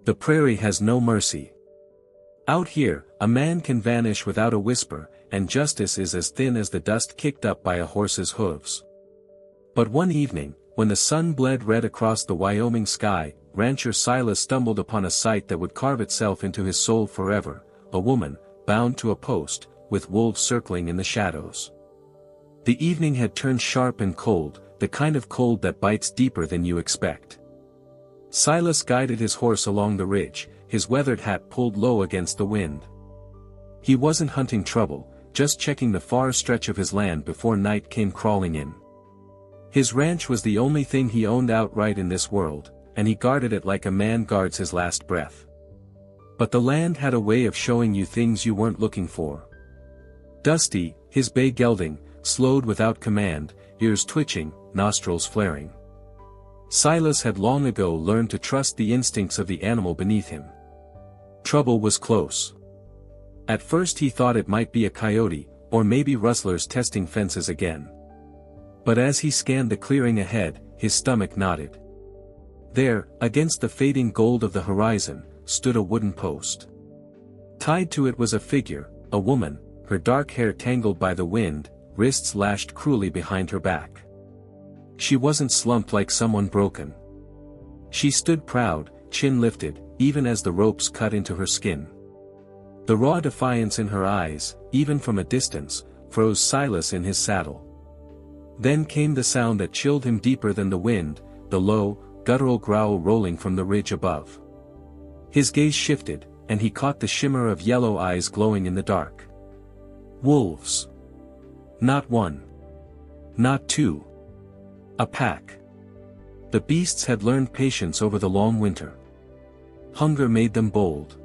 The prairie has no mercy. Out here, a man can vanish without a whisper, and justice is as thin as the dust kicked up by a horse's hooves. But one evening, when the sun bled red across the Wyoming sky, rancher Silas stumbled upon a sight that would carve itself into his soul forever: a woman, bound to a post, with wolves circling in the shadows. The evening had turned sharp and cold, the kind of cold that bites deeper than you expect. Silas guided his horse along the ridge, his weathered hat pulled low against the wind. He wasn't hunting trouble, just checking the far stretch of his land before night came crawling in. His ranch was the only thing he owned outright in this world, and he guarded it like a man guards his last breath. But the land had a way of showing you things you weren't looking for. Dusty, his bay gelding, slowed without command, ears twitching, nostrils flaring. Silas had long ago learned to trust the instincts of the animal beneath him. Trouble was close. At first he thought it might be a coyote, or maybe rustlers testing fences again. But as he scanned the clearing ahead, his stomach knotted. There, against the fading gold of the horizon, stood a wooden post. Tied to it was a figure, a woman, her dark hair tangled by the wind, wrists lashed cruelly behind her back. She wasn't slumped like someone broken. She stood proud, chin lifted, even as the ropes cut into her skin. The raw defiance in her eyes, even from a distance, froze Silas in his saddle. Then came the sound that chilled him deeper than the wind, the low, guttural growl rolling from the ridge above. His gaze shifted, and he caught the shimmer of yellow eyes glowing in the dark. Wolves. Not one. Not two. A pack. The beasts had learned patience over the long winter. Hunger made them bold.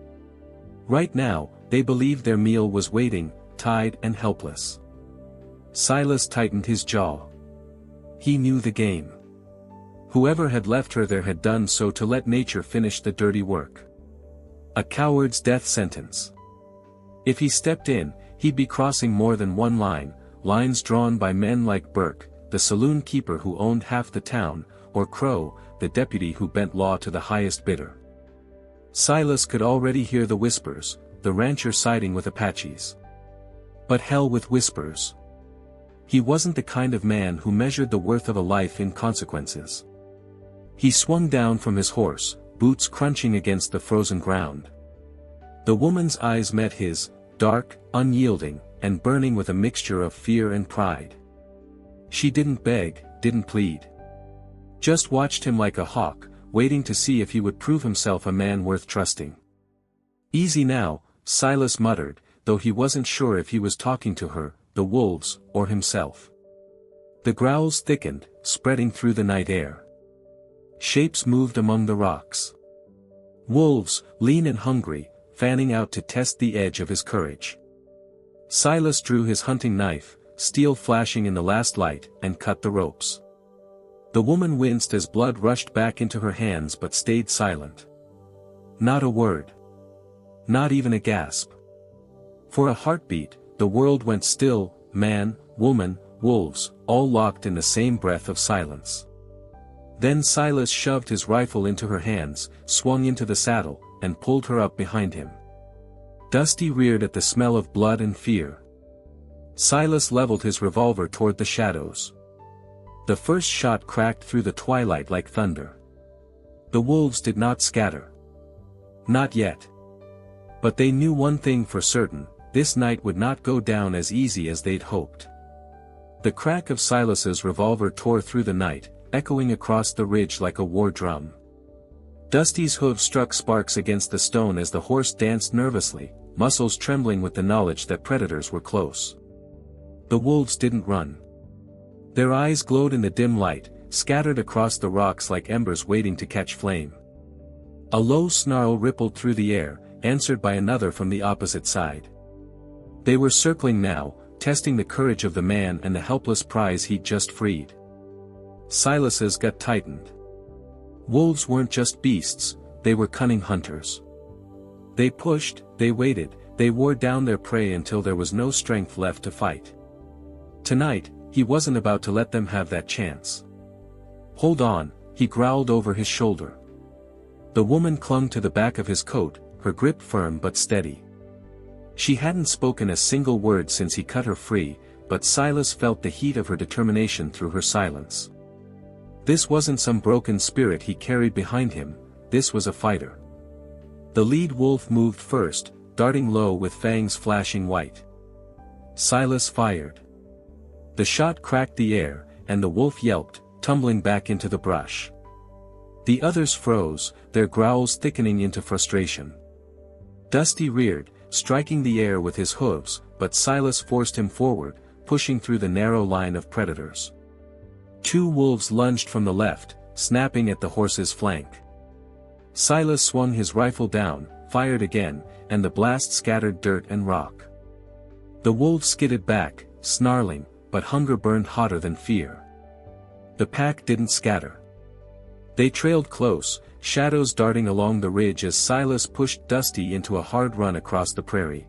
Right now, they believed their meal was waiting, tied and helpless. Silas tightened his jaw. He knew the game. Whoever had left her there had done so to let nature finish the dirty work. A coward's death sentence. If he stepped in, he'd be crossing more than one line, lines drawn by men like Burke, the saloon keeper who owned half the town, or Crowe, the deputy who bent law to the highest bidder. Silas could already hear the whispers, the rancher siding with Apaches. But hell with whispers. He wasn't the kind of man who measured the worth of a life in consequences. He swung down from his horse, boots crunching against the frozen ground. The woman's eyes met his, dark, unyielding, and burning with a mixture of fear and pride. She didn't beg, didn't plead. Just watched him like a hawk, waiting to see if he would prove himself a man worth trusting. Easy now, Silas muttered, though he wasn't sure if he was talking to her, the wolves, or himself. The growls thickened, spreading through the night air. Shapes moved among the rocks. Wolves, lean and hungry, fanning out to test the edge of his courage. Silas drew his hunting knife, steel flashing in the last light, and cut the ropes. The woman winced as blood rushed back into her hands but stayed silent. Not a word. Not even a gasp. For a heartbeat, the world went still, man, woman, wolves, all locked in the same breath of silence. Then Silas shoved his rifle into her hands, swung into the saddle, and pulled her up behind him. Dusty reared at the smell of blood and fear. Silas leveled his revolver toward the shadows. The first shot cracked through the twilight like thunder. The wolves did not scatter. Not yet. But they knew one thing for certain: this night would not go down as easy as they'd hoped. The crack of Silas's revolver tore through the night, echoing across the ridge like a war drum. Dusty's hooves struck sparks against the stone as the horse danced nervously, muscles trembling with the knowledge that predators were close. The wolves didn't run. Their eyes glowed in the dim light, scattered across the rocks like embers waiting to catch flame. A low snarl rippled through the air, answered by another from the opposite side. They were circling now, testing the courage of the man and the helpless prize he'd just freed. Silas's gut tightened. Wolves weren't just beasts, they were cunning hunters. They pushed, they waited, they wore down their prey until there was no strength left to fight. Tonight, he wasn't about to let them have that chance. Hold on, he growled over his shoulder. The woman clung to the back of his coat, her grip firm but steady. She hadn't spoken a single word since he cut her free, but Silas felt the heat of her determination through her silence. This wasn't some broken spirit he carried behind him, this was a fighter. The lead wolf moved first, darting low with fangs flashing white. Silas fired. The shot cracked the air, and the wolf yelped, tumbling back into the brush. The others froze, their growls thickening into frustration. Dusty reared, striking the air with his hooves, but Silas forced him forward, pushing through the narrow line of predators. Two wolves lunged from the left, snapping at the horse's flank. Silas swung his rifle down, fired again, and the blast scattered dirt and rock. The wolves skidded back, snarling, but hunger burned hotter than fear. The pack didn't scatter. They trailed close, shadows darting along the ridge as Silas pushed Dusty into a hard run across the prairie.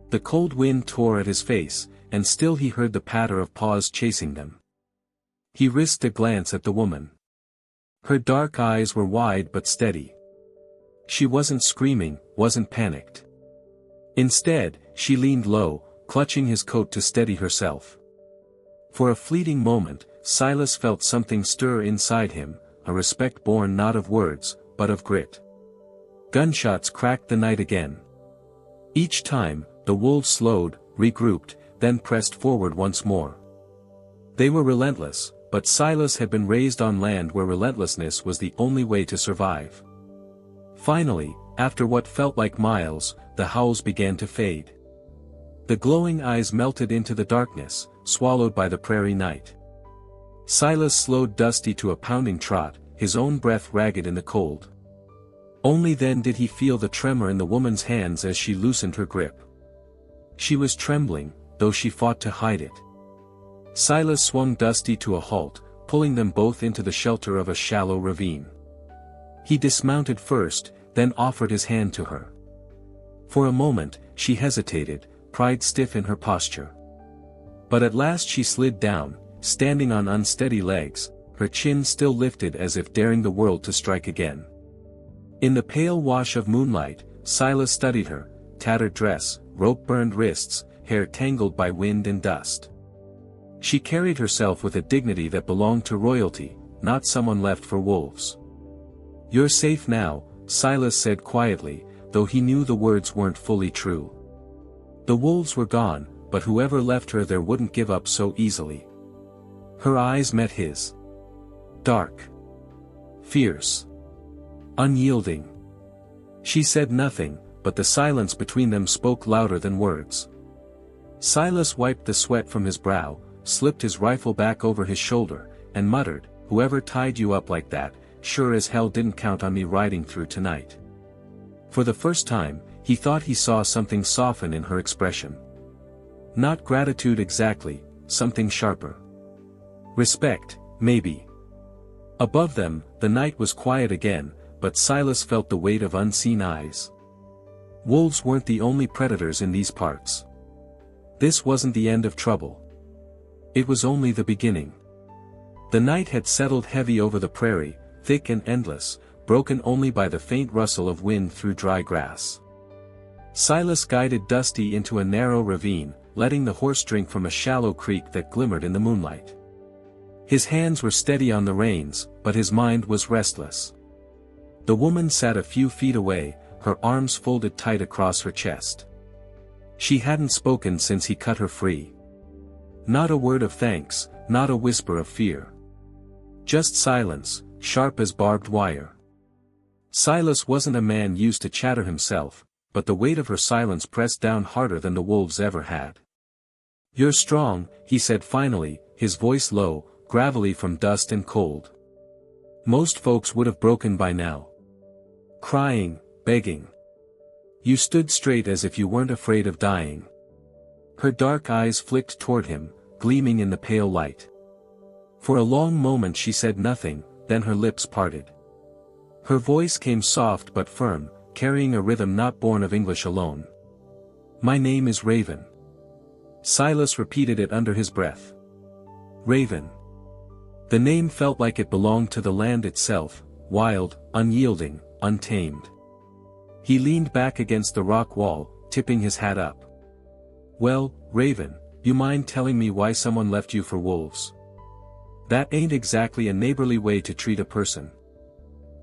The cold wind tore at his face, and still he heard the patter of paws chasing them. He risked a glance at the woman. Her dark eyes were wide but steady. She wasn't screaming, wasn't panicked. Instead, she leaned low, clutching his coat to steady herself. For a fleeting moment, Silas felt something stir inside him, a respect born not of words, but of grit. Gunshots cracked the night again. Each time, the wolves slowed, regrouped, then pressed forward once more. They were relentless, but Silas had been raised on land where relentlessness was the only way to survive. Finally, after what felt like miles, the howls began to fade. The glowing eyes melted into the darkness, swallowed by the prairie night. Silas slowed Dusty to a pounding trot, his own breath ragged in the cold. Only then did he feel the tremor in the woman's hands as she loosened her grip. She was trembling, though she fought to hide it. Silas swung Dusty to a halt, pulling them both into the shelter of a shallow ravine. He dismounted first, then offered his hand to her. For a moment, she hesitated, pride stiff in her posture. But at last she slid down, standing on unsteady legs, her chin still lifted as if daring the world to strike again. In the pale wash of moonlight, Silas studied her, tattered dress, rope-burned wrists, hair tangled by wind and dust. She carried herself with a dignity that belonged to royalty, not someone left for wolves. "You're safe now," Silas said quietly, though he knew the words weren't fully true. The wolves were gone, but whoever left her there wouldn't give up so easily. Her eyes met his. Dark. Fierce. Unyielding. She said nothing, but the silence between them spoke louder than words. Silas wiped the sweat from his brow, slipped his rifle back over his shoulder, and muttered, "Whoever tied you up like that, sure as hell didn't count on me riding through tonight." For the first time, he thought he saw something soften in her expression. Not gratitude exactly, something sharper. Respect, maybe. Above them, the night was quiet again, but Silas felt the weight of unseen eyes. Wolves weren't the only predators in these parts. This wasn't the end of trouble. It was only the beginning. The night had settled heavy over the prairie, thick and endless, broken only by the faint rustle of wind through dry grass. Silas guided Dusty into a narrow ravine, letting the horse drink from a shallow creek that glimmered in the moonlight. His hands were steady on the reins, but his mind was restless. The woman sat a few feet away, her arms folded tight across her chest. She hadn't spoken since he cut her free. Not a word of thanks, not a whisper of fear. Just silence, sharp as barbed wire. Silas wasn't a man used to chatter himself, but the weight of her silence pressed down harder than the wolves ever had. "You're strong," he said finally, his voice low, gravelly from dust and cold. "Most folks would have broken by now. Crying, begging. You stood straight as if you weren't afraid of dying." Her dark eyes flicked toward him, gleaming in the pale light. For a long moment she said nothing, then her lips parted. Her voice came soft but firm, carrying a rhythm not born of English alone. "My name is Raven." Silas repeated it under his breath. Raven. The name felt like it belonged to the land itself, wild, unyielding, untamed. He leaned back against the rock wall, tipping his hat up. "Well, Raven, you mind telling me why someone left you for wolves? That ain't exactly a neighborly way to treat a person."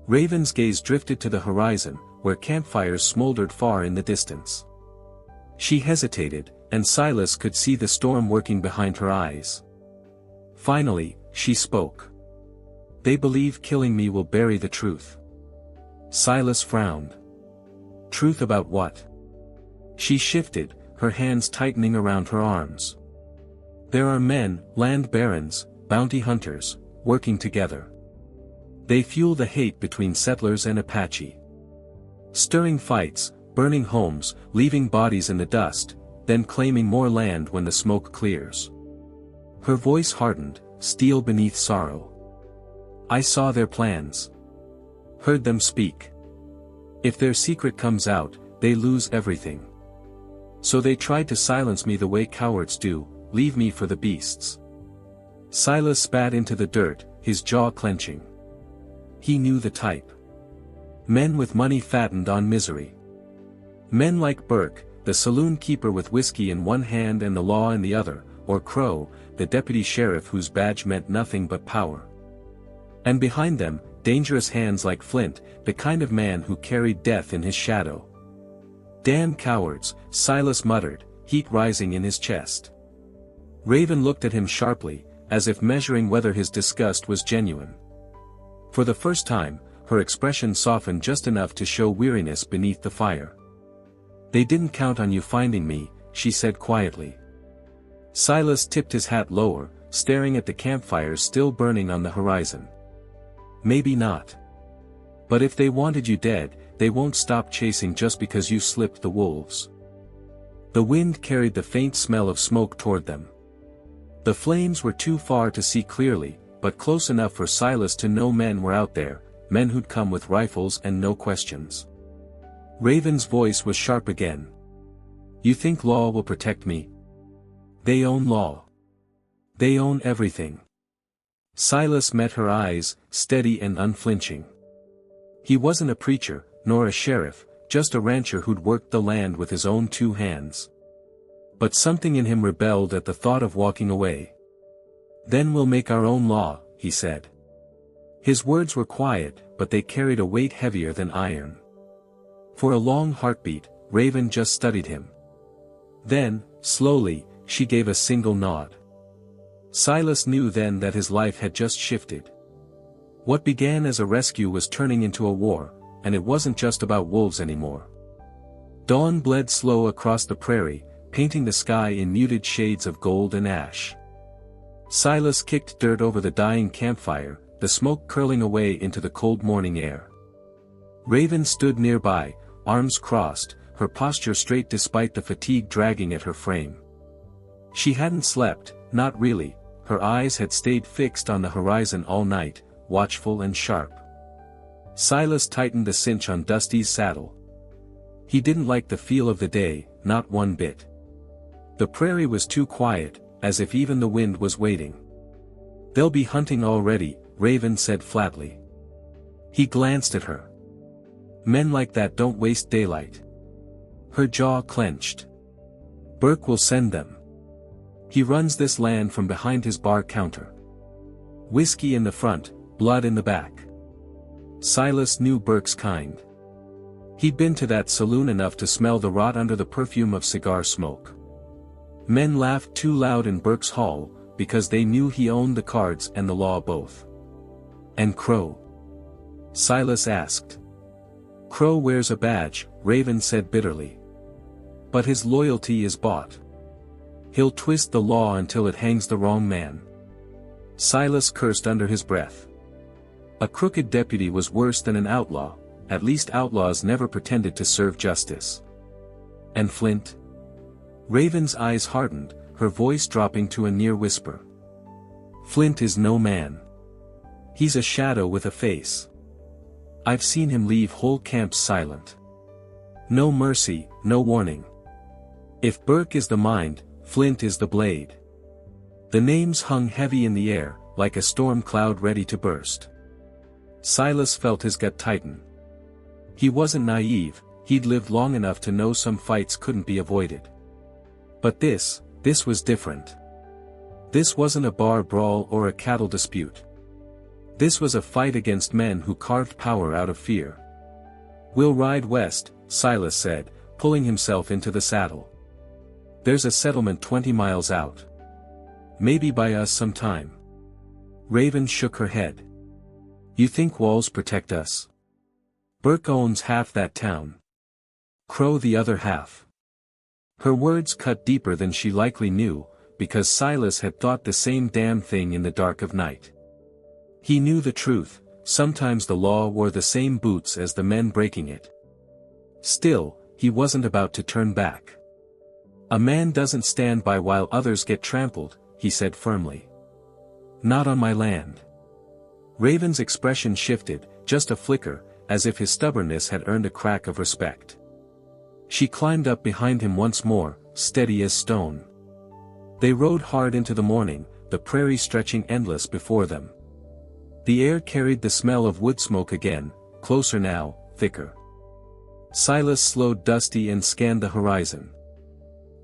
Raven's gaze drifted to the horizon, where campfires smoldered far in the distance. She hesitated, and Silas could see the storm working behind her eyes. Finally, she spoke. "They believe killing me will bury the truth." Silas frowned. "Truth about what?" She shifted, her hands tightening around her arms. "There are men, land barons, bounty hunters, working together. They fuel the hate between settlers and Apache. Stirring fights, burning homes, leaving bodies in the dust, then claiming more land when the smoke clears." Her voice hardened, steel beneath sorrow. "I saw their plans. Heard them speak. If their secret comes out, they lose everything. So they tried to silence me the way cowards do, leave me for the beasts." Silas spat into the dirt, his jaw clenching. He knew the type. Men with money fattened on misery. Men like Burke, the saloon keeper with whiskey in one hand and the law in the other, or Crowe, the deputy sheriff whose badge meant nothing but power. And behind them, dangerous hands like Flint, the kind of man who carried death in his shadow. "Damn cowards," Silas muttered, heat rising in his chest. Raven looked at him sharply, as if measuring whether his disgust was genuine. For the first time, her expression softened just enough to show weariness beneath the fire. "They didn't count on you finding me," she said quietly. Silas tipped his hat lower, staring at the campfires still burning on the horizon. "Maybe not. But if they wanted you dead, they won't stop chasing just because you slipped the wolves." The wind carried the faint smell of smoke toward them. The flames were too far to see clearly, but close enough for Silas to know men were out there, men who'd come with rifles and no questions. Raven's voice was sharp again. "You think law will protect me? They own law. They own everything." Silas met her eyes, steady and unflinching. He wasn't a preacher, nor a sheriff, just a rancher who'd worked the land with his own two hands. But something in him rebelled at the thought of walking away. "Then we'll make our own law," he said. His words were quiet, but they carried a weight heavier than iron. For a long heartbeat, Raven just studied him. Then, slowly, she gave a single nod. Silas knew then that his life had just shifted. What began as a rescue was turning into a war, and it wasn't just about wolves anymore. Dawn bled slow across the prairie, painting the sky in muted shades of gold and ash. Silas kicked dirt over the dying campfire, the smoke curling away into the cold morning air. Raven stood nearby, arms crossed, her posture straight despite the fatigue dragging at her frame. She hadn't slept, not really, her eyes had stayed fixed on the horizon all night, watchful and sharp. Silas tightened the cinch on Dusty's saddle. He didn't like the feel of the day, not one bit. The prairie was too quiet, as if even the wind was waiting. "They'll be hunting already," Raven said flatly. He glanced at her. "Men like that don't waste daylight." Her jaw clenched. "Burke will send them. He runs this land from behind his bar counter. Whiskey in the front, blood in the back." Silas knew Burke's kind. He'd been to that saloon enough to smell the rot under the perfume of cigar smoke. Men laughed too loud in Burke's hall, because they knew he owned the cards and the law both. "And Crowe?" Silas asked. "Crowe wears a badge," Raven said bitterly. "But his loyalty is bought. He'll twist the law until it hangs the wrong man." Silas cursed under his breath. A crooked deputy was worse than an outlaw, at least outlaws never pretended to serve justice. "And Flint?" Raven's eyes hardened, her voice dropping to a near whisper. "Flint is no man. He's a shadow with a face. I've seen him leave whole camps silent. No mercy, no warning. If Burke is the mind, Flint is the blade." The names hung heavy in the air, like a storm cloud ready to burst. Silas felt his gut tighten. He wasn't naive, he'd lived long enough to know some fights couldn't be avoided. But this was different. This wasn't a bar brawl or a cattle dispute. This was a fight against men who carved power out of fear. "We'll ride west," Silas said, pulling himself into the saddle. "There's a settlement 20 miles out. Maybe buy us some time." Raven shook her head. "You think walls protect us? Burke owns half that town. Crowe the other half." Her words cut deeper than she likely knew, because Silas had thought the same damn thing in the dark of night. He knew the truth, sometimes the law wore the same boots as the men breaking it. Still, he wasn't about to turn back. "A man doesn't stand by while others get trampled," he said firmly. "Not on my land." Raven's expression shifted, just a flicker, as if his stubbornness had earned a crack of respect. She climbed up behind him once more, steady as stone. They rode hard into the morning, the prairie stretching endless before them. The air carried the smell of wood smoke again, closer now, thicker. Silas slowed Dusty and scanned the horizon.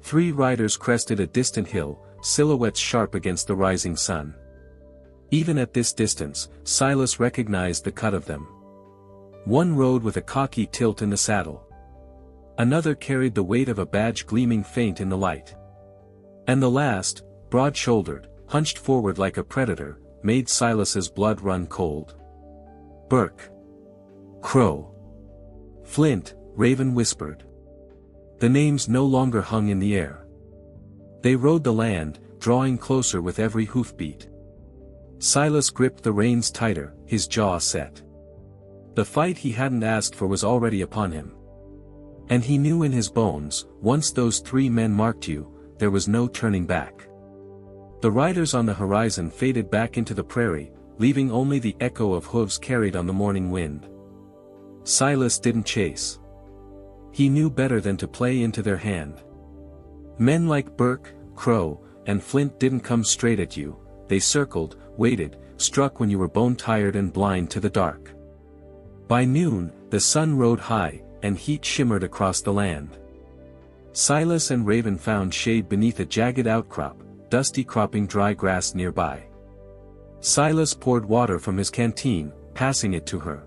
3 riders crested a distant hill, silhouettes sharp against the rising sun. Even at this distance, Silas recognized the cut of them. One rode with a cocky tilt in the saddle. Another carried the weight of a badge gleaming faint in the light. And the last, broad-shouldered, hunched forward like a predator, made Silas's blood run cold. "Burke. Crowe. Flint," Raven whispered. The names no longer hung in the air. They rode the land, drawing closer with every hoofbeat. Silas gripped the reins tighter, his jaw set. The fight he hadn't asked for was already upon him. And he knew in his bones, once those 3 men marked you, there was no turning back. The riders on the horizon faded back into the prairie, leaving only the echo of hooves carried on the morning wind. Silas didn't chase. He knew better than to play into their hand. Men like Burke, Crowe, and Flint didn't come straight at you, they circled, waited, struck when you were bone-tired and blind to the dark. By noon, the sun rode high, and heat shimmered across the land. Silas and Raven found shade beneath a jagged outcrop, Dusty cropping dry grass nearby. Silas poured water from his canteen, passing it to her.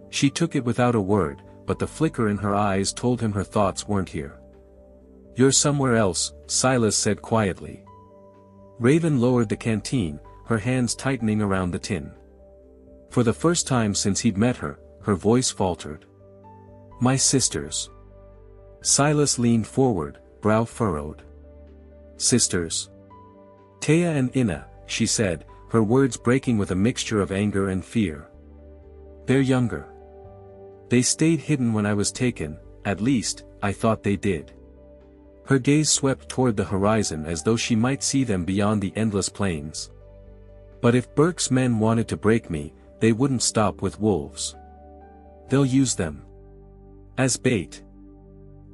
She took it without a word, but the flicker in her eyes told him her thoughts weren't here. "You're somewhere else," Silas said quietly. Raven lowered the canteen, her hands tightening around the tin. For the first time since he'd met her, her voice faltered. "My sisters." Silas leaned forward, brow furrowed. "Sisters?" "Taya and Inna," she said, her words breaking with a mixture of anger and fear. "They're younger. They stayed hidden when I was taken, at least, I thought they did." Her gaze swept toward the horizon as though she might see them beyond the endless plains. "But if Burke's men wanted to break me, they wouldn't stop with wolves. They'll use them. As bait.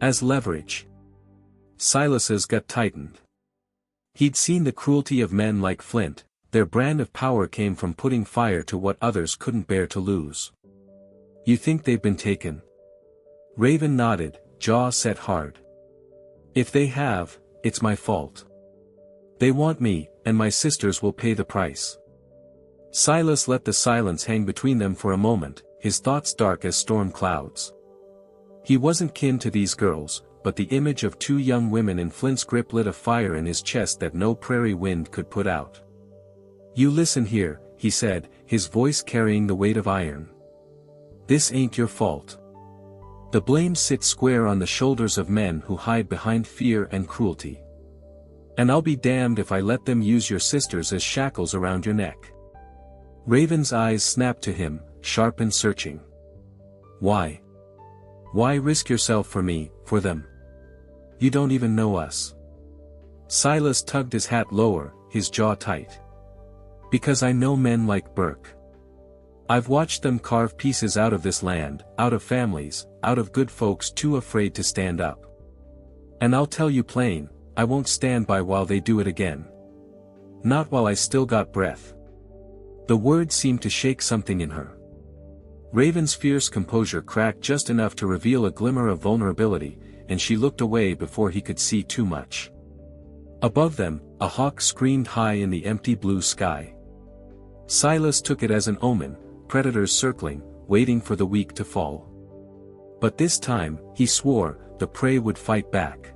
As leverage." Silas's gut tightened. He'd seen the cruelty of men like Flint, their brand of power came from putting fire to what others couldn't bear to lose. "You think they've been taken?" Raven nodded, jaw set hard. "If they have, it's my fault. They want me, and my sisters will pay the price." Silas let the silence hang between them for a moment, his thoughts dark as storm clouds. He wasn't kin to these girls, but the image of 2 young women in Flint's grip lit a fire in his chest that no prairie wind could put out. "You listen here," he said, his voice carrying the weight of iron. "This ain't your fault. The blame sits square on the shoulders of men who hide behind fear and cruelty. And I'll be damned if I let them use your sisters as shackles around your neck." Raven's eyes snapped to him, sharp and searching. "Why? Why risk yourself for me, for them? You don't even know us." Silas tugged his hat lower, his jaw tight. "Because I know men like Burke. I've watched them carve pieces out of this land, out of families, out of good folks too afraid to stand up. And I'll tell you plain, I won't stand by while they do it again. Not while I still got breath." The words seemed to shake something in her. Raven's fierce composure cracked just enough to reveal a glimmer of vulnerability, and she looked away before he could see too much. Above them, a hawk screamed high in the empty blue sky. Silas took it as an omen, predators circling, waiting for the weak to fall. But this time, he swore, the prey would fight back.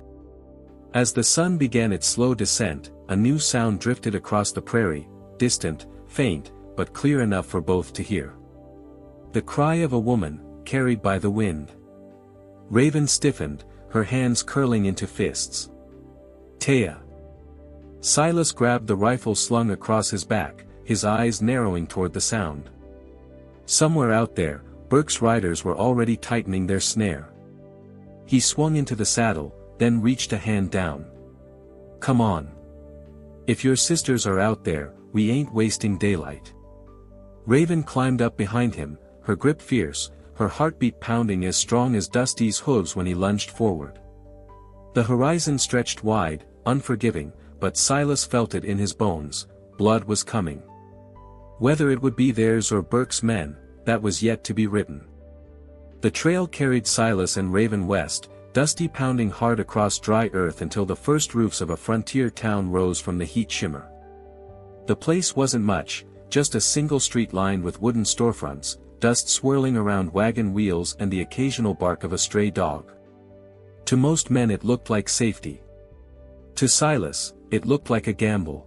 As the sun began its slow descent, a new sound drifted across the prairie, distant, faint, but clear enough for both to hear. The cry of a woman, carried by the wind. Raven stiffened, her hands curling into fists. Taya. Silas grabbed the rifle slung across his back, his eyes narrowing toward the sound. Somewhere out there, Burke's riders were already tightening their snare. He swung into the saddle, then reached a hand down. Come on. If your sisters are out there, we ain't wasting daylight. Raven climbed up behind him, her grip fierce, her heartbeat pounding as strong as Dusty's hooves when he lunged forward. The horizon stretched wide, unforgiving, but Silas felt it in his bones, blood was coming. Whether it would be theirs or Burke's men, that was yet to be written. The trail carried Silas and Raven west, Dusty pounding hard across dry earth until the first roofs of a frontier town rose from the heat shimmer. The place wasn't much, just a single street lined with wooden storefronts, dust swirling around wagon wheels and the occasional bark of a stray dog. To most men it looked like safety. To Silas, it looked like a gamble.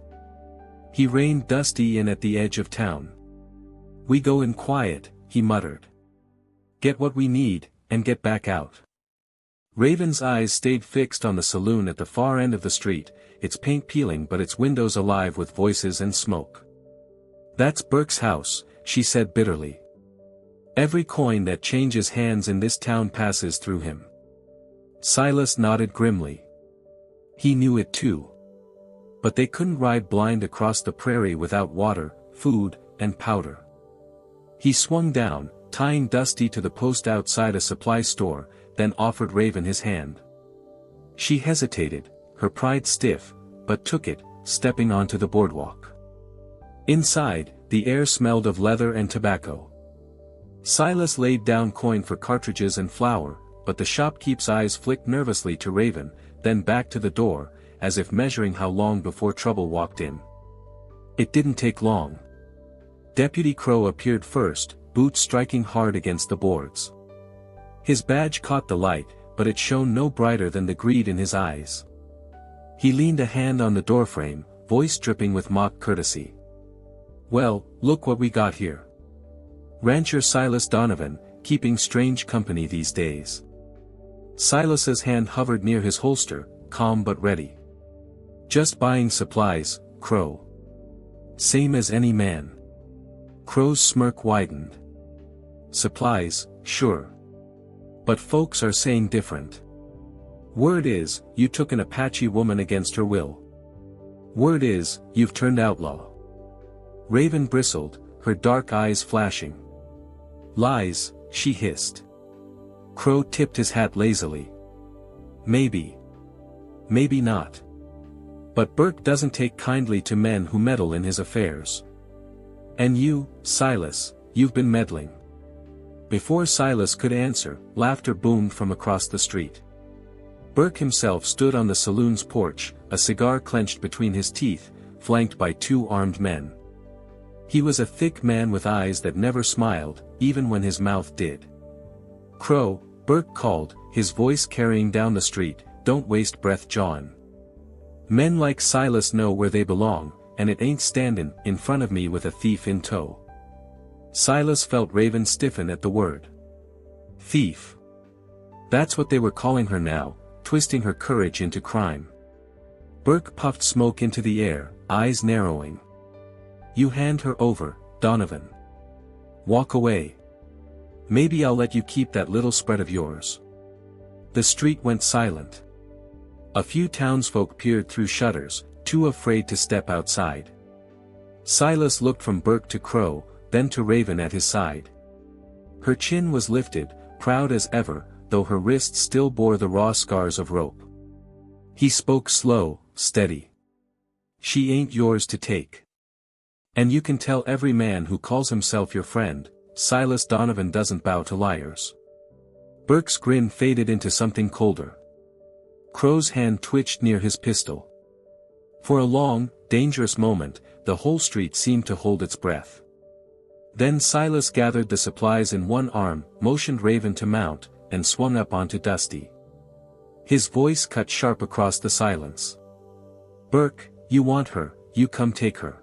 He reined Dusty in at the edge of town. We go in quiet, he muttered. Get what we need, and get back out. Raven's eyes stayed fixed on the saloon at the far end of the street, its paint peeling but its windows alive with voices and smoke. That's Burke's house, she said bitterly. Every coin that changes hands in this town passes through him. Silas nodded grimly. He knew it too. But they couldn't ride blind across the prairie without water, food, and powder. He swung down, tying Dusty to the post outside a supply store, then offered Raven his hand. She hesitated, her pride stiff, but took it, stepping onto the boardwalk. Inside, the air smelled of leather and tobacco. Silas laid down coin for cartridges and flour, but the shopkeep's eyes flicked nervously to Raven, then back to the door, as if measuring how long before trouble walked in. It didn't take long. Deputy Crowe appeared first, boots striking hard against the boards. His badge caught the light, but it shone no brighter than the greed in his eyes. He leaned a hand on the doorframe, voice dripping with mock courtesy. Well, look what we got here. Rancher Silas Donovan, keeping strange company these days. Silas's hand hovered near his holster, calm but ready. Just buying supplies, Crowe. Same as any man. Crowe's smirk widened. Supplies, sure. But folks are saying different. Word is, you took an Apache woman against her will. Word is, you've turned outlaw. Raven bristled, her dark eyes flashing. Lies, she hissed. Crowe tipped his hat lazily. Maybe. Maybe not. But Burke doesn't take kindly to men who meddle in his affairs. And you, Silas, you've been meddling. Before Silas could answer, laughter boomed from across the street. Burke himself stood on the saloon's porch, a cigar clenched between his teeth, flanked by two armed men. He was a thick man with eyes that never smiled, even when his mouth did. Crowe, Burke called, his voice carrying down the street, don't waste breath, John. Men like Silas know where they belong, and it ain't standin' in front of me with a thief in tow. Silas felt Raven stiffen at the word. Thief. That's what they were calling her now, twisting her courage into crime. Burke puffed smoke into the air, eyes narrowing. You hand her over, Donovan. Walk away. Maybe I'll let you keep that little spread of yours. The street went silent. A few townsfolk peered through shutters, too afraid to step outside. Silas looked from Burke to Crowe, then to Raven at his side. Her chin was lifted, proud as ever, though her wrists still bore the raw scars of rope. He spoke slow, steady. She ain't yours to take. And you can tell every man who calls himself your friend, Silas Donovan doesn't bow to liars. Burke's grin faded into something colder. Crowe's hand twitched near his pistol. For a long, dangerous moment, the whole street seemed to hold its breath. Then Silas gathered the supplies in one arm, motioned Raven to mount, and swung up onto Dusty. His voice cut sharp across the silence. "Burke, you want her, you come take her.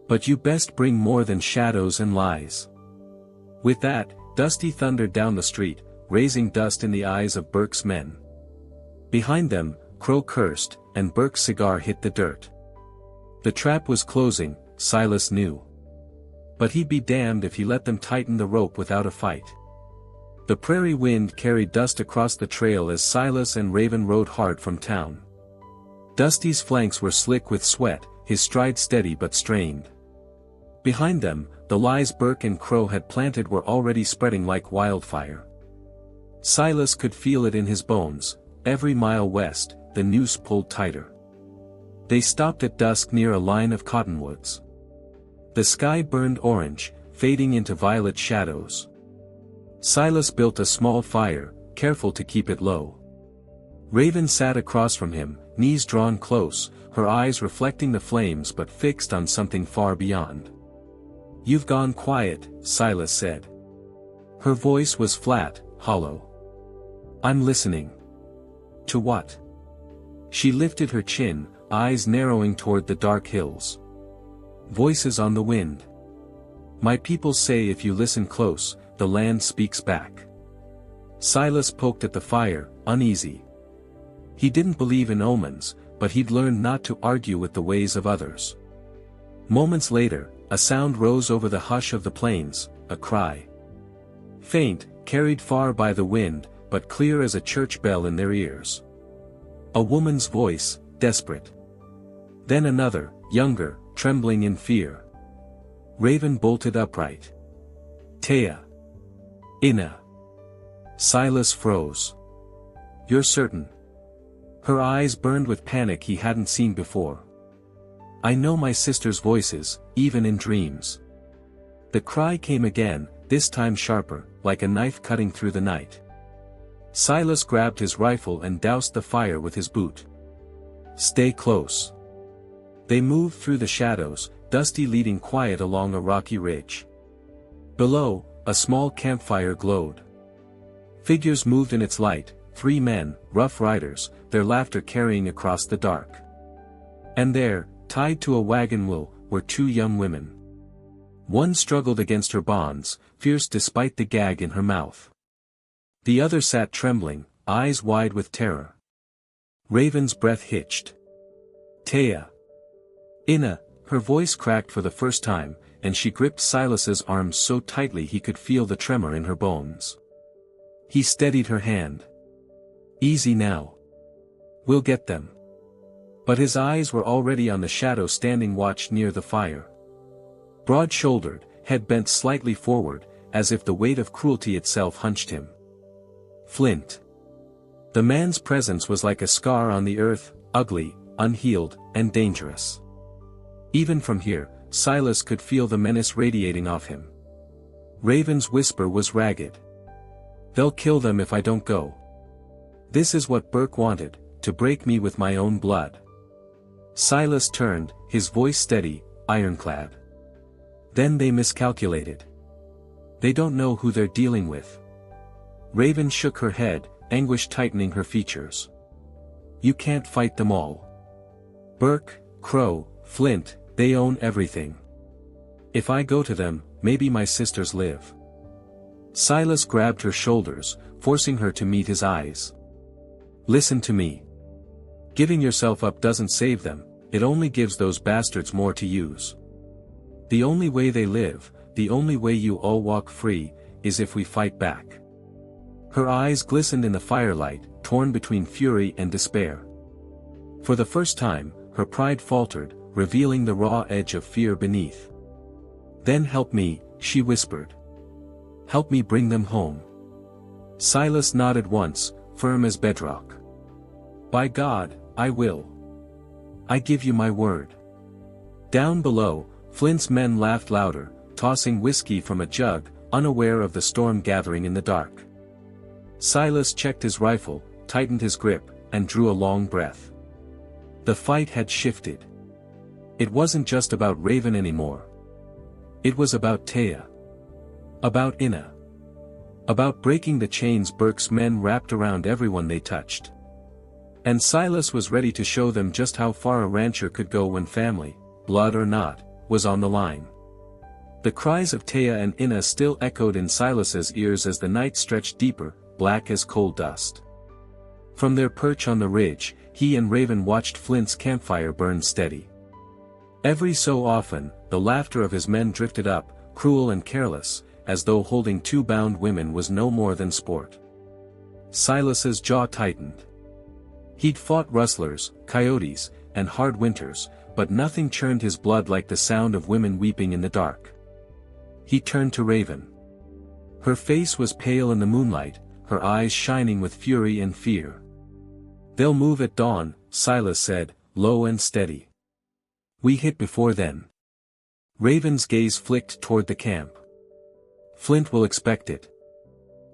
But you best bring more than shadows and lies." With that, Dusty thundered down the street, raising dust in the eyes of Burke's men. Behind them, Crowe cursed, and Burke's cigar hit the dirt. The trap was closing, Silas knew. But he'd be damned if he let them tighten the rope without a fight. The prairie wind carried dust across the trail as Silas and Raven rode hard from town. Dusty's flanks were slick with sweat, his stride steady but strained. Behind them, the lies Burke and Crowe had planted were already spreading like wildfire. Silas could feel it in his bones. Every mile west, the noose pulled tighter. They stopped at dusk near a line of cottonwoods. The sky burned orange, fading into violet shadows. Silas built a small fire, careful to keep it low. Raven sat across from him, knees drawn close, her eyes reflecting the flames but fixed on something far beyond. "You've gone quiet," Silas said. Her voice was flat, hollow. "I'm listening." "To what?" She lifted her chin, eyes narrowing toward the dark hills. "Voices on the wind. My people say if you listen close, the land speaks back." Silas poked at the fire, uneasy. He didn't believe in omens, but he'd learned not to argue with the ways of others. Moments later, a sound rose over the hush of the plains, a cry. Faint, carried far by the wind, but clear as a church bell in their ears. A woman's voice, desperate. Then another, younger, trembling in fear. Raven bolted upright. "Taya. Inna." Silas froze. "You're certain?" Her eyes burned with panic he hadn't seen before. "I know my sister's voices, even in dreams." The cry came again, this time sharper, like a knife cutting through the night. Silas grabbed his rifle and doused the fire with his boot. "Stay close." They moved through the shadows, Dusty leading quiet along a rocky ridge. Below, a small campfire glowed. Figures moved in its light, 3 men, rough riders, their laughter carrying across the dark. And there, tied to a wagon wheel, were 2 young women. One struggled against her bonds, fierce despite the gag in her mouth. The other sat trembling, eyes wide with terror. Raven's breath hitched. "Taya. Inna," her voice cracked for the first time, and she gripped Silas's arms so tightly he could feel the tremor in her bones. He steadied her hand. "Easy now. We'll get them." But his eyes were already on the shadow standing watch near the fire. Broad-shouldered, head bent slightly forward, as if the weight of cruelty itself hunched him. Flint. The man's presence was like a scar on the earth, ugly, unhealed, and dangerous. Even from here, Silas could feel the menace radiating off him. Raven's whisper was ragged. "They'll kill them if I don't go. This is what Burke wanted, to break me with my own blood." Silas turned, his voice steady, ironclad. "Then they miscalculated. They don't know who they're dealing with." Raven shook her head, anguish tightening her features. "You can't fight them all. Burke, Crowe, Flint, they own everything. If I go to them, maybe my sisters live." Silas grabbed her shoulders, forcing her to meet his eyes. "Listen to me. Giving yourself up doesn't save them, it only gives those bastards more to use. The only way they live, the only way you all walk free, is if we fight back." Her eyes glistened in the firelight, torn between fury and despair. For the first time, her pride faltered, revealing the raw edge of fear beneath. "Then help me," she whispered. "Help me bring them home." Silas nodded once, firm as bedrock. "By God, I will. I give you my word." Down below, Flint's men laughed louder, tossing whiskey from a jug, unaware of the storm gathering in the dark. Silas checked his rifle, tightened his grip, and drew a long breath. The fight had shifted. It wasn't just about Raven anymore. It was about Taya. About Inna. About breaking the chains Burke's men wrapped around everyone they touched. And Silas was ready to show them just how far a rancher could go when family, blood or not, was on the line. The cries of Taya and Inna still echoed in Silas's ears as the night stretched deeper, black as coal dust. From their perch on the ridge, he and Raven watched Flint's campfire burn steady. Every so often, the laughter of his men drifted up, cruel and careless, as though holding two bound women was no more than sport. Silas's jaw tightened. He'd fought rustlers, coyotes, and hard winters, but nothing churned his blood like the sound of women weeping in the dark. He turned to Raven. Her face was pale in the moonlight, her eyes shining with fury and fear. "They'll move at dawn," Silas said, low and steady. "We hit before then." Raven's gaze flicked toward the camp. "Flint will expect it."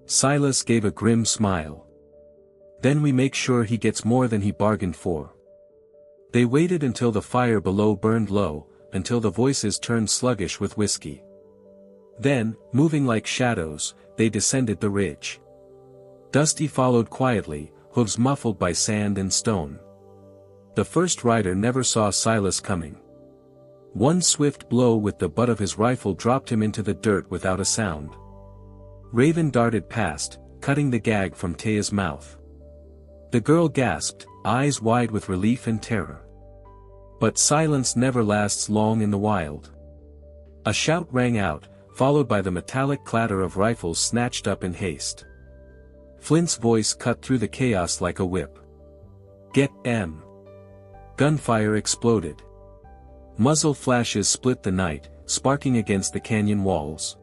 Silas gave a grim smile. "Then we make sure he gets more than he bargained for." They waited until the fire below burned low, until the voices turned sluggish with whiskey. Then, moving like shadows, they descended the ridge. Dusty followed quietly, hooves muffled by sand and stone. The first rider never saw Silas coming. One swift blow with the butt of his rifle dropped him into the dirt without a sound. Raven darted past, cutting the gag from Taya's mouth. The girl gasped, eyes wide with relief and terror. But silence never lasts long in the wild. A shout rang out, followed by the metallic clatter of rifles snatched up in haste. Flint's voice cut through the chaos like a whip. "Get M." Gunfire exploded. Muzzle flashes split the night, sparking against the canyon walls.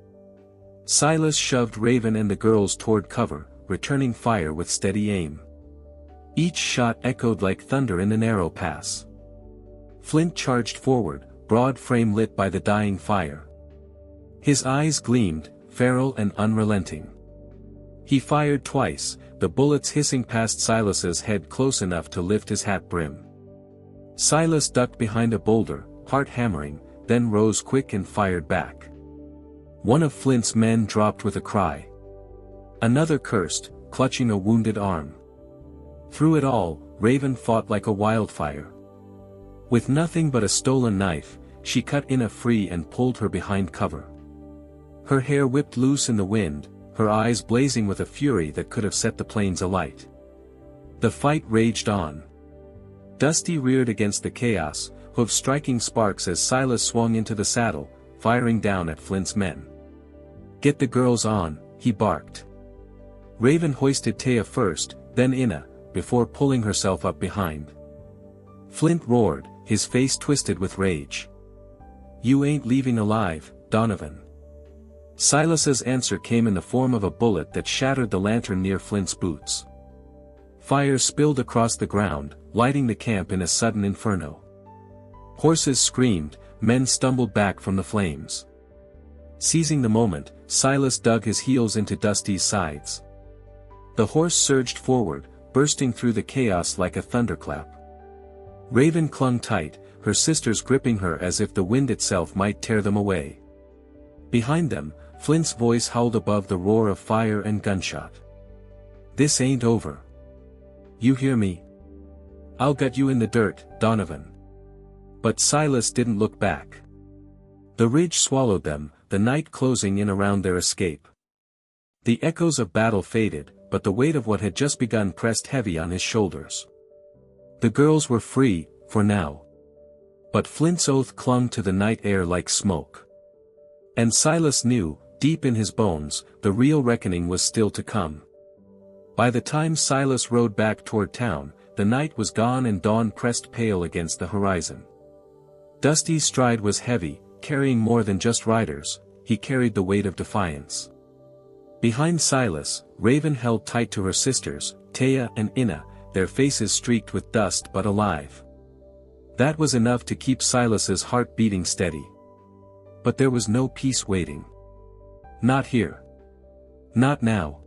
Silas shoved Raven and the girls toward cover, returning fire with steady aim. Each shot echoed like thunder in the narrow pass. Flint charged forward, broad frame lit by the dying fire. His eyes gleamed, feral and unrelenting. He fired twice, the bullets hissing past Silas's head close enough to lift his hat brim. Silas ducked behind a boulder, heart hammering, then rose quick and fired back. One of Flint's men dropped with a cry. Another cursed, clutching a wounded arm. Through it all, Raven fought like a wildfire. With nothing but a stolen knife, she cut Inna free and pulled her behind cover. Her hair whipped loose in the wind, her eyes blazing with a fury that could have set the plains alight. The fight raged on. Dusty reared against the chaos, hooves striking sparks as Silas swung into the saddle, firing down at Flint's men. "Get the girls on," he barked. Raven hoisted Taya first, then Inna, before pulling herself up behind. Flint roared, his face twisted with rage. "You ain't leaving alive, Donovan." Silas's answer came in the form of a bullet that shattered the lantern near Flint's boots. Fire spilled across the ground, lighting the camp in a sudden inferno. Horses screamed, men stumbled back from the flames. Seizing the moment, Silas dug his heels into Dusty's sides. The horse surged forward, bursting through the chaos like a thunderclap. Raven clung tight, her sisters gripping her as if the wind itself might tear them away. Behind them, Flint's voice howled above the roar of fire and gunshot. "This ain't over. You hear me? I'll gut you in the dirt, Donovan." But Silas didn't look back. The ridge swallowed them, the night closing in around their escape. The echoes of battle faded, but the weight of what had just begun pressed heavy on his shoulders. The girls were free, for now. But Flint's oath clung to the night air like smoke. And Silas knew, deep in his bones, the real reckoning was still to come. By the time Silas rode back toward town, the night was gone and dawn pressed pale against the horizon. Dusty's stride was heavy, carrying more than just riders, he carried the weight of defiance. Behind Silas, Raven held tight to her sisters, Taya and Inna, their faces streaked with dust but alive. That was enough to keep Silas's heart beating steady. But there was no peace waiting. Not here. Not now.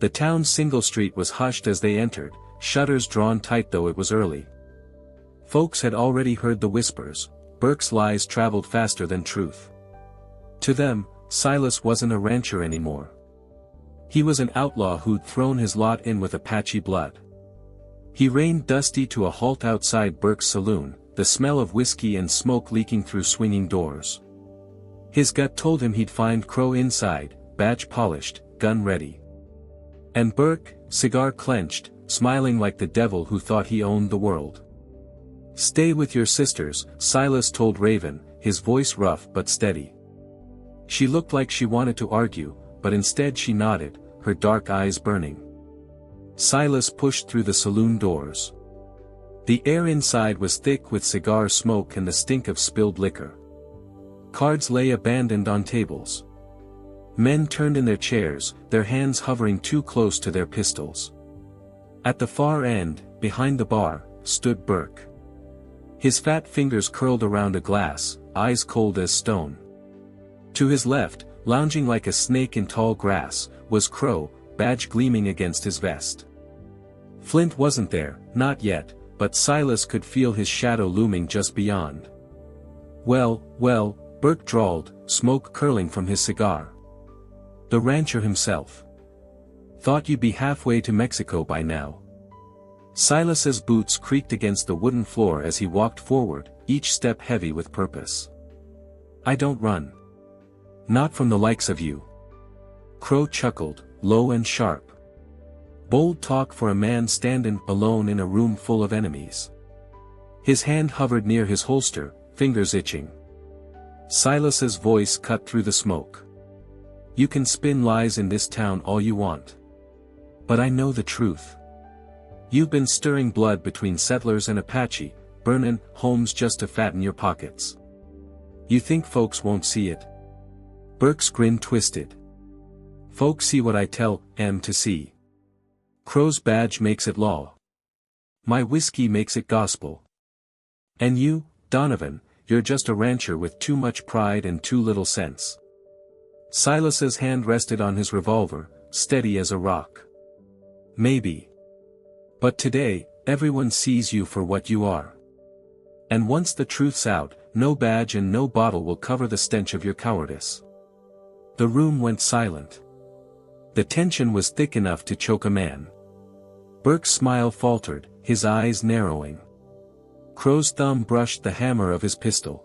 The town's single street was hushed as they entered, shutters drawn tight though it was early. Folks had already heard the whispers. Burke's lies traveled faster than truth. To them, Silas wasn't a rancher anymore. He was an outlaw who'd thrown his lot in with Apache blood. He reined Dusty to a halt outside Burke's saloon, the smell of whiskey and smoke leaking through swinging doors. His gut told him he'd find Crowe inside, badge polished, gun ready. And Burke, cigar clenched, smiling like the devil who thought he owned the world. "Stay with your sisters," Silas told Raven, his voice rough but steady. She looked like she wanted to argue, but instead she nodded, her dark eyes burning. Silas pushed through the saloon doors. The air inside was thick with cigar smoke and the stink of spilled liquor. Cards lay abandoned on tables. Men turned in their chairs, their hands hovering too close to their pistols. At the far end, behind the bar, stood Burke. His fat fingers curled around a glass, eyes cold as stone. To his left, lounging like a snake in tall grass, was Crowe, badge gleaming against his vest. Flint wasn't there, not yet, but Silas could feel his shadow looming just beyond. Well, Burke drawled, smoke curling from his cigar. "The rancher himself. Thought you'd be halfway to Mexico by now." Silas's boots creaked against the wooden floor as he walked forward, each step heavy with purpose. "I don't run. Not from the likes of you." Crowe chuckled, low and sharp. Bold talk for a man standing alone in a room full of enemies. His hand hovered near his holster, fingers itching. Silas's voice cut through the smoke. "You can spin lies in this town all you want. But I know the truth. You've been stirring blood between settlers and Apache, burning homes just to fatten your pockets. You think folks won't see it?" Burke's grin twisted. "Folks see what I tell 'em to see. Crowe's badge makes it law. My whiskey makes it gospel. And you, Donovan, you're just a rancher with too much pride and too little sense." Silas's hand rested on his revolver, steady as a rock. "Maybe. But today, everyone sees you for what you are. And once the truth's out, no badge and no bottle will cover the stench of your cowardice." The room went silent. The tension was thick enough to choke a man. Burke's smile faltered, his eyes narrowing. Crowe's thumb brushed the hammer of his pistol.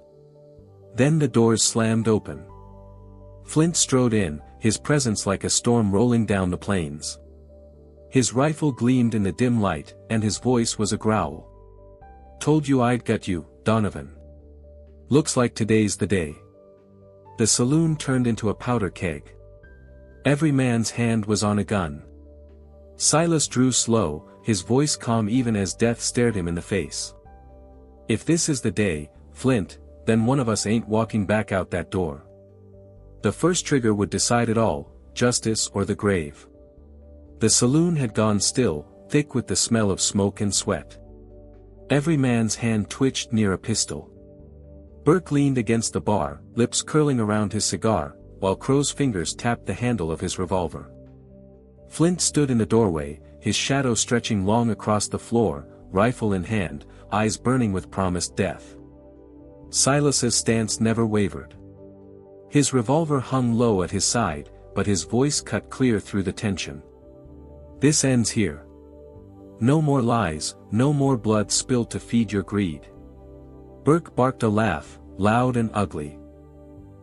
Then the doors slammed open. Flint strode in, his presence like a storm rolling down the plains. His rifle gleamed in the dim light, and his voice was a growl. "Told you I'd get you, Donovan. Looks like today's the day." The saloon turned into a powder keg. Every man's hand was on a gun. Silas drew slow, his voice calm even as death stared him in the face. "If this is the day, Flint, then one of us ain't walking back out that door. The first trigger would decide it all, justice or the grave." The saloon had gone still, thick with the smell of smoke and sweat. Every man's hand twitched near a pistol. Burke leaned against the bar, lips curling around his cigar, while Crowe's fingers tapped the handle of his revolver. Flint stood in the doorway, his shadow stretching long across the floor, rifle in hand, eyes burning with promised death. Silas's stance never wavered. His revolver hung low at his side, but his voice cut clear through the tension. "This ends here. No more lies, no more blood spilled to feed your greed." Burke barked a laugh, loud and ugly.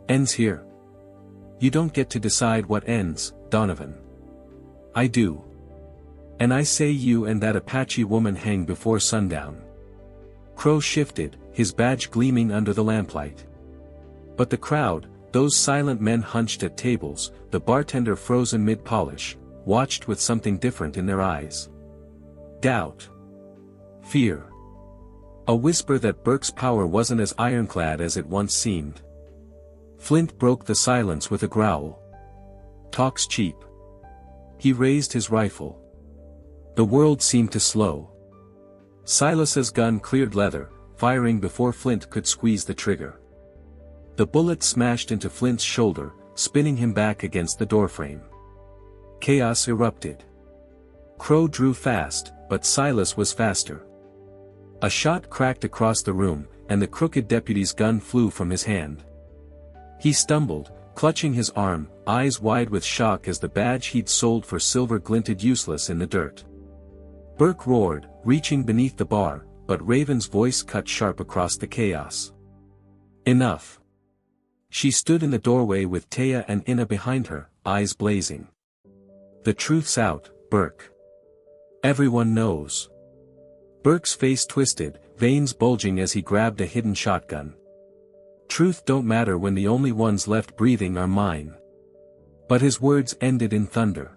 "Ends here. You don't get to decide what ends, Donovan. I do. And I say you and that Apache woman hang before sundown." Crowe shifted, his badge gleaming under the lamplight. But the crowd, those silent men hunched at tables, the bartender frozen mid-polish, watched with something different in their eyes. Doubt. Fear. A whisper that Burke's power wasn't as ironclad as it once seemed. Flint broke the silence with a growl. "Talk's cheap." He raised his rifle. The world seemed to slow. Silas's gun cleared leather, firing before Flint could squeeze the trigger. The bullet smashed into Flint's shoulder, spinning him back against the doorframe. Chaos erupted. Crowe drew fast, but Silas was faster. A shot cracked across the room, and the crooked deputy's gun flew from his hand. He stumbled, clutching his arm, eyes wide with shock as the badge he'd sold for silver glinted useless in the dirt. Burke roared, reaching beneath the bar, but Raven's voice cut sharp across the chaos. Enough. She stood in the doorway with Taya and Inna behind her, eyes blazing. The truth's out, Burke. Everyone knows. Burke's face twisted, veins bulging as he grabbed a hidden shotgun. Truth don't matter when the only ones left breathing are mine. But his words ended in thunder.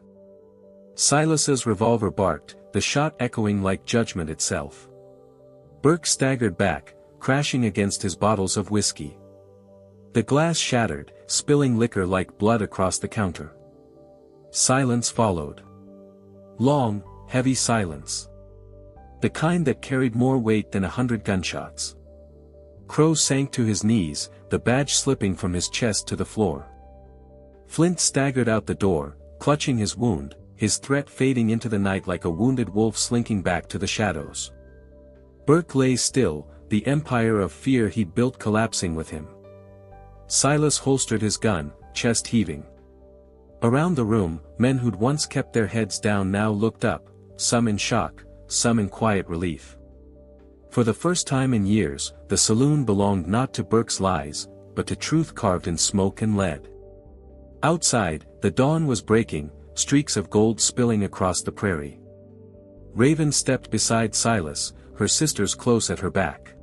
Silas's revolver barked, the shot echoing like judgment itself. Burke staggered back, crashing against his bottles of whiskey. The glass shattered, spilling liquor like blood across the counter. Silence followed. Long, heavy silence. The kind that carried more weight than 100 gunshots. Crowe sank to his knees, the badge slipping from his chest to the floor. Flint staggered out the door, clutching his wound, his threat fading into the night like a wounded wolf slinking back to the shadows. Burke lay still, the empire of fear he'd built collapsing with him. Silas holstered his gun, chest heaving. Around the room, men who'd once kept their heads down now looked up, some in shock, some in quiet relief. For the first time in years, the saloon belonged not to Burke's lies, but to truth carved in smoke and lead. Outside, the dawn was breaking, streaks of gold spilling across the prairie. Raven stepped beside Silas, her sisters close at her back.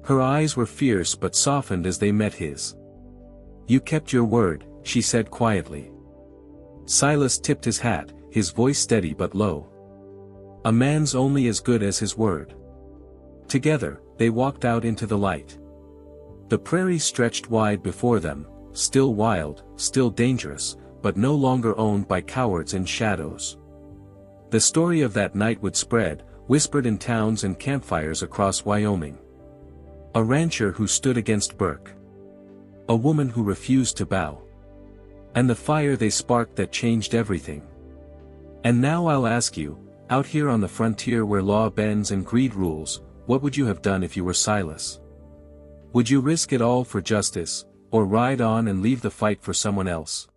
Her eyes were fierce but softened as they met his. "You kept your word," she said quietly. Silas tipped his hat, his voice steady but low. "A man's only as good as his word." Together, they walked out into the light. The prairie stretched wide before them, still wild, still dangerous, but no longer owned by cowards and shadows. The story of that night would spread, whispered in towns and campfires across Wyoming. A rancher who stood against Burke. A woman who refused to bow. And the fire they sparked that changed everything. And now I'll ask you, out here on the frontier where law bends and greed rules, what would you have done if you were Silas? Would you risk it all for justice, or ride on and leave the fight for someone else?